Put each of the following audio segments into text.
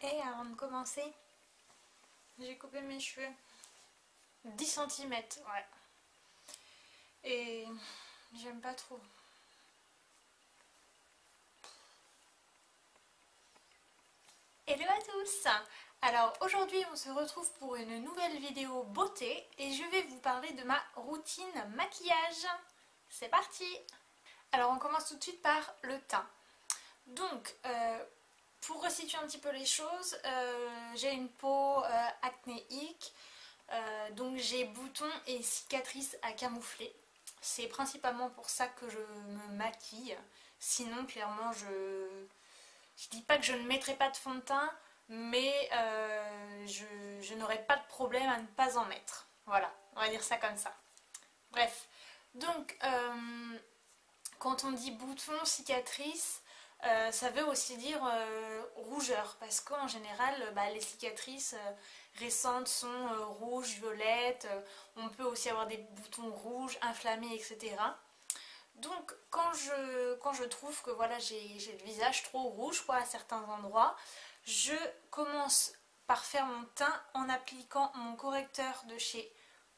Et avant de commencer, j'ai coupé mes cheveux 10 centimètres, ouais. Et j'aime pas trop. Hello à tous! Alors aujourd'hui on se retrouve pour une nouvelle vidéo beauté et je vais vous parler de ma routine maquillage. C'est parti! Alors on commence tout de suite par le teint. Donc pour resituer un petit peu les choses, j'ai une peau acnéique. Donc j'ai boutons et cicatrices à camoufler. C'est principalement pour ça que je me maquille. Sinon, clairement, je dis pas que je ne mettrai pas de fond de teint, mais je n'aurai pas de problème à ne pas en mettre. Voilà, on va dire ça comme ça. Bref, donc quand on dit boutons, cicatrices, ça veut aussi dire rougeur, parce qu'en général, les cicatrices récentes sont rouges, violettes, on peut aussi avoir des boutons rouges, inflammés, etc. Donc quand je trouve que voilà, j'ai le visage trop rouge quoi, à certains endroits, je commence par faire mon teint en appliquant mon correcteur de chez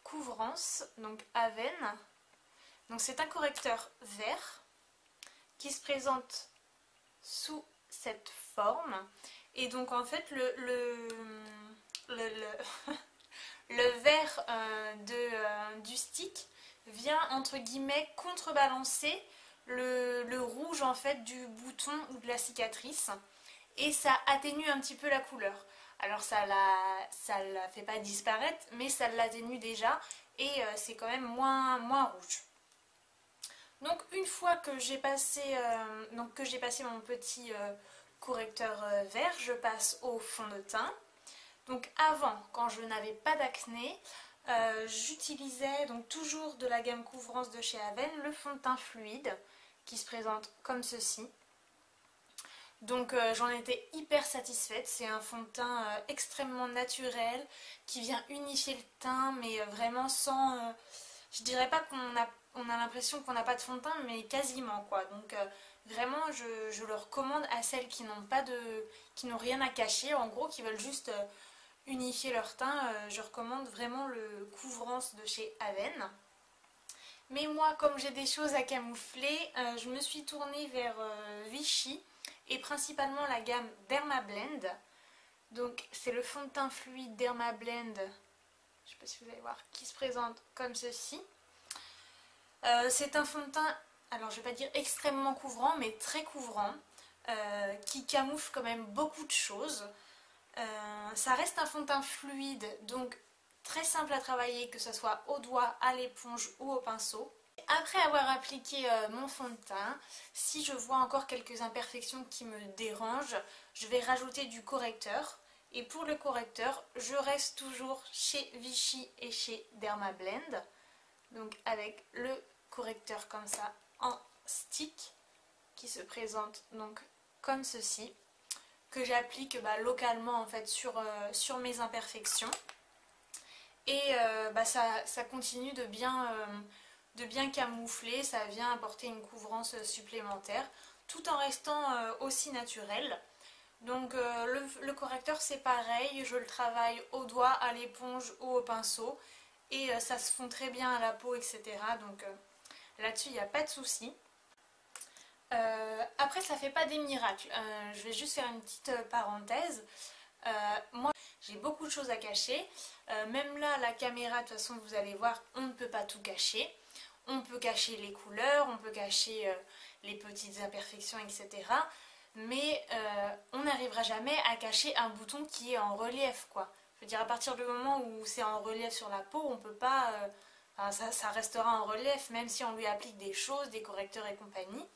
Couvrance, donc Aven. Donc c'est un correcteur vert qui se présente sous cette forme. Et donc en fait le vert du stick vient entre guillemets contrebalancer le rouge en fait du bouton ou de la cicatrice et ça atténue un petit peu la couleur. Alors ça la fait pas disparaître mais ça l'atténue déjà et c'est quand même moins rouge. Donc une fois que j'ai passé mon petit correcteur vert, je passe au fond de teint. Donc avant, quand je n'avais pas d'acné, j'utilisais donc toujours de la gamme Couvrance de chez Aven, le fond de teint fluide qui se présente comme ceci. Donc j'en étais hyper satisfaite, c'est un fond de teint extrêmement naturel qui vient unifier le teint mais vraiment sans... je dirais pas on a l'impression qu'on n'a pas de fond de teint mais quasiment quoi. Donc vraiment je le recommande à celles qui n'ont rien à cacher, en gros qui veulent juste unifier leur teint, je recommande vraiment le Couvrance de chez Aven. Mais moi, comme j'ai des choses à camoufler, je me suis tournée vers Vichy et principalement la gamme Dermablend. Donc c'est le fond de teint fluide Dermablend, je ne sais pas si vous allez voir, qui se présente comme ceci. C'est un fond de teint, alors je ne vais pas dire extrêmement couvrant, mais très couvrant, qui camoufle quand même beaucoup de choses. Ça reste un fond de teint fluide, donc très simple à travailler, que ce soit au doigt, à l'éponge ou au pinceau. Après avoir appliqué mon fond de teint, si je vois encore quelques imperfections qui me dérangent, je vais rajouter du correcteur. Et pour le correcteur, je reste toujours chez Vichy et chez Dermablend. Donc avec le correcteur comme ça en stick qui se présente donc comme ceci, que j'applique localement en fait sur mes imperfections. Et ça continue de bien camoufler, ça vient apporter une couvrance supplémentaire tout en restant aussi naturel. Donc le correcteur c'est pareil, je le travaille au doigt, à l'éponge ou au pinceau et ça se fond très bien à la peau, etc. Donc là-dessus il n'y a pas de souci. Après ça fait pas des miracles, je vais juste faire une petite parenthèse. Moi j'ai beaucoup de choses à cacher, même là la caméra de toute façon vous allez voir on ne peut pas tout cacher. On peut cacher les couleurs, on peut cacher les petites imperfections, etc. Mais on n'arrivera jamais à cacher un bouton qui est en relief, quoi. Je veux dire, à partir du moment où c'est en relief sur la peau, on peut pas... ça restera en relief, même si on lui applique des choses, des correcteurs et compagnie.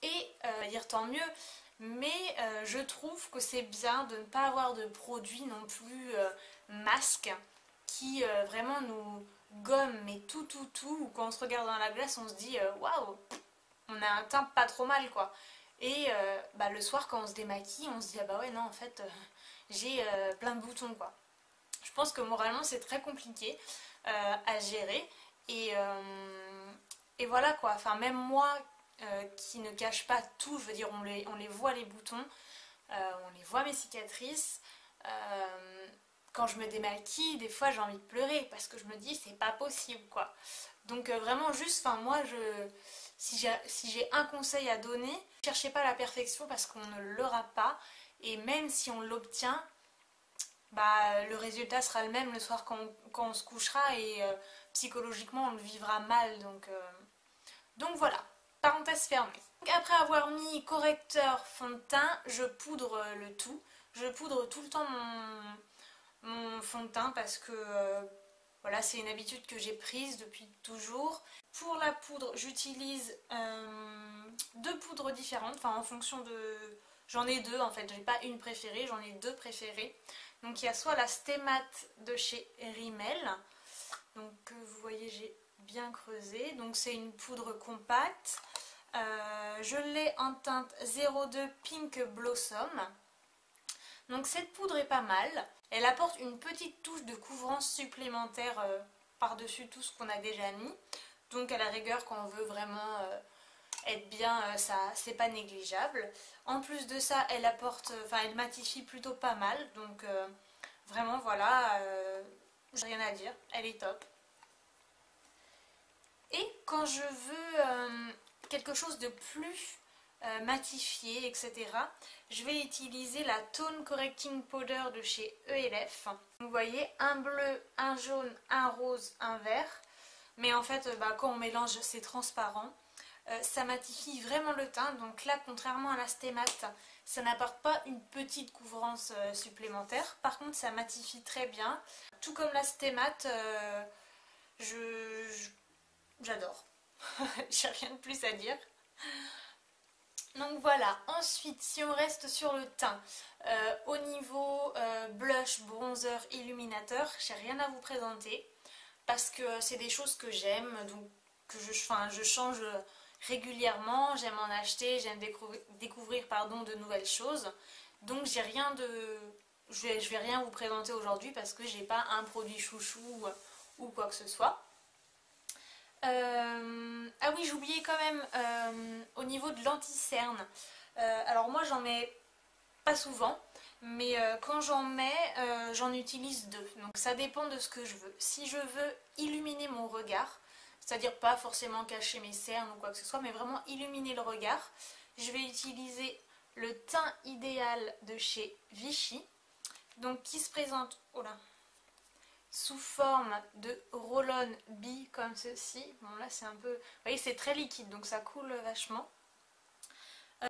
Et dire tant mieux, mais je trouve que c'est bien de ne pas avoir de produits non plus masques qui vraiment nous gomme mais tout, ou quand on se regarde dans la glace on se dit waouh, on a un teint pas trop mal quoi. Et le soir quand on se démaquille on se dit ah bah ouais non en fait j'ai plein de boutons quoi. Je pense que moralement c'est très compliqué à gérer et voilà quoi, enfin même moi qui ne cache pas tout, je veux dire on les voit les boutons, on les voit mes cicatrices. Quand je me démaquille, des fois j'ai envie de pleurer parce que je me dis c'est pas possible quoi. Donc vraiment juste, enfin moi si j'ai un conseil à donner, ne cherchez pas la perfection parce qu'on ne l'aura pas, et même si on l'obtient, bah, le résultat sera le même le soir quand on se couchera, et psychologiquement on le vivra mal, donc voilà, parenthèse fermée. Donc, après avoir mis correcteur, fond de teint, je poudre le tout. Je poudre tout le temps mon fond de teint parce que voilà, c'est une habitude que j'ai prise depuis toujours. Pour la poudre, j'utilise deux poudres différentes, enfin en fonction de... J'en ai deux en fait, j'ai pas une préférée, j'en ai deux préférées. Donc il y a soit la Stémat de chez Rimmel, donc vous voyez j'ai bien creusé, donc c'est une poudre compacte. Je l'ai en teinte 02 Pink Blossom. Donc cette poudre est pas mal, elle apporte une petite touche de couvrance supplémentaire par-dessus tout ce qu'on a déjà mis. Donc à la rigueur quand on veut vraiment être bien, ça c'est pas négligeable. En plus de ça, elle apporte, enfin elle matifie plutôt pas mal, donc vraiment voilà, j'ai rien à dire, elle est top. Et quand je veux quelque chose de plus matifié, etc., je vais utiliser la Tone Correcting Powder de chez ELF. Vous voyez, un bleu, un jaune, un rose, un vert. Mais en fait, quand on mélange, c'est transparent. Ça matifie vraiment le teint. Donc là, contrairement à la Stémat, ça n'apporte pas une petite couvrance supplémentaire. Par contre, ça matifie très bien. Tout comme la Stémat, j'adore. J'ai rien de plus à dire. Donc voilà, ensuite si on reste sur le teint, au niveau blush, bronzer, illuminateur, j'ai rien à vous présenter parce que c'est des choses que j'aime, donc que je change régulièrement, j'aime en acheter, j'aime découvrir de nouvelles choses. Donc j'ai rien de... je vais rien vous présenter aujourd'hui parce que j'ai pas un produit chouchou ou quoi que ce soit. Ah oui, j'oubliais quand même au niveau de l'anti-cerne. Alors moi j'en mets pas souvent, mais quand j'en mets, j'en utilise deux. Donc ça dépend de ce que je veux. Si je veux illuminer mon regard, c'est-à-dire pas forcément cacher mes cernes ou quoi que ce soit, mais vraiment illuminer le regard, je vais utiliser le teint idéal de chez Vichy, donc qui se présente... Oh là, sous forme de roll-on bee comme ceci. Bon là c'est un peu... Vous voyez c'est très liquide donc ça coule vachement.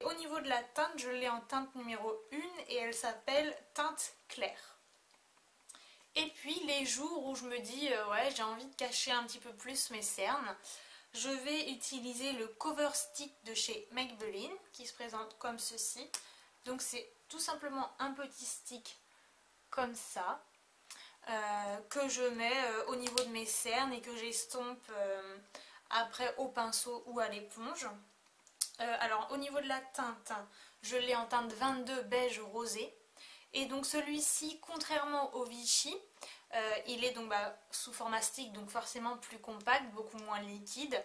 Au niveau de la teinte, je l'ai en teinte numéro 1 et elle s'appelle teinte claire. Et puis les jours où je me dis ouais j'ai envie de cacher un petit peu plus mes cernes, je vais utiliser le Cover Stick de chez Maybelline qui se présente comme ceci. Donc c'est tout simplement un petit stick comme ça. Que je mets au niveau de mes cernes et que j'estompe après au pinceau ou à l'éponge. Alors au niveau de la teinte, je l'ai en teinte 22 beige rosé. Et donc celui-ci, contrairement au Vichy, il est donc sous format stick, donc forcément plus compact, beaucoup moins liquide,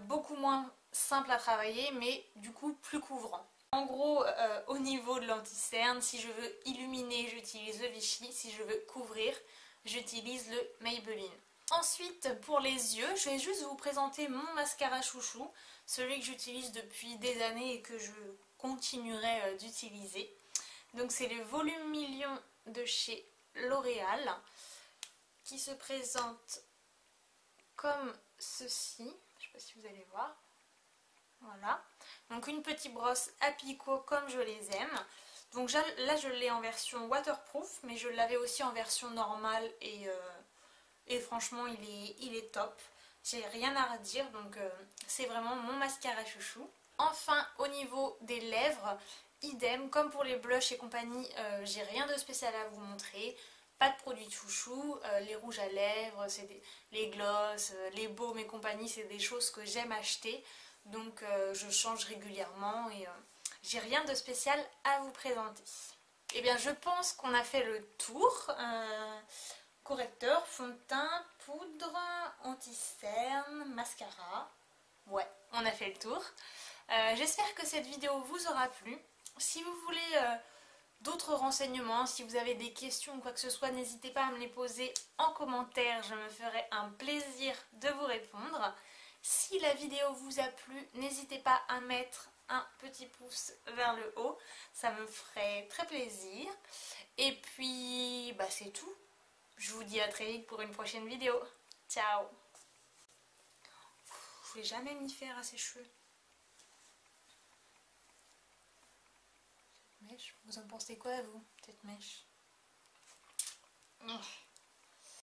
beaucoup moins simple à travailler, mais du coup plus couvrant. En gros, au niveau de l'anti-cerne, si je veux illuminer, j'utilise le Vichy. Si je veux couvrir, j'utilise le Maybelline. Ensuite, pour les yeux, je vais juste vous présenter mon mascara chouchou, celui que j'utilise depuis des années et que je continuerai d'utiliser. Donc c'est le Volume Million de chez L'Oréal, qui se présente comme ceci. Je ne sais pas si vous allez voir. Voilà, donc une petite brosse à picot comme je les aime. Donc là je l'ai en version waterproof, mais je l'avais aussi en version normale et franchement il est top. J'ai rien à redire, donc c'est vraiment mon mascara chouchou. Enfin au niveau des lèvres, idem, comme pour les blushs et compagnie, j'ai rien de spécial à vous montrer. Pas de produits de chouchou, les rouges à lèvres, les gloss, les baumes et compagnie, c'est des choses que j'aime acheter. Donc je change régulièrement et j'ai rien de spécial à vous présenter. Et bien je pense qu'on a fait le tour. Correcteur, fond de teint, poudre, anti-cerne, mascara. Ouais, on a fait le tour. J'espère que cette vidéo vous aura plu. Si vous voulez d'autres renseignements, si vous avez des questions ou quoi que ce soit, n'hésitez pas à me les poser en commentaire, je me ferai un plaisir de vous répondre. Si la vidéo vous a plu, n'hésitez pas à mettre un petit pouce vers le haut, ça me ferait très plaisir. Et puis, bah c'est tout. Je vous dis à très vite pour une prochaine vidéo. Ciao! Je vais jamais m'y faire à ses cheveux. Mèche, vous en pensez quoi vous, cette mèche?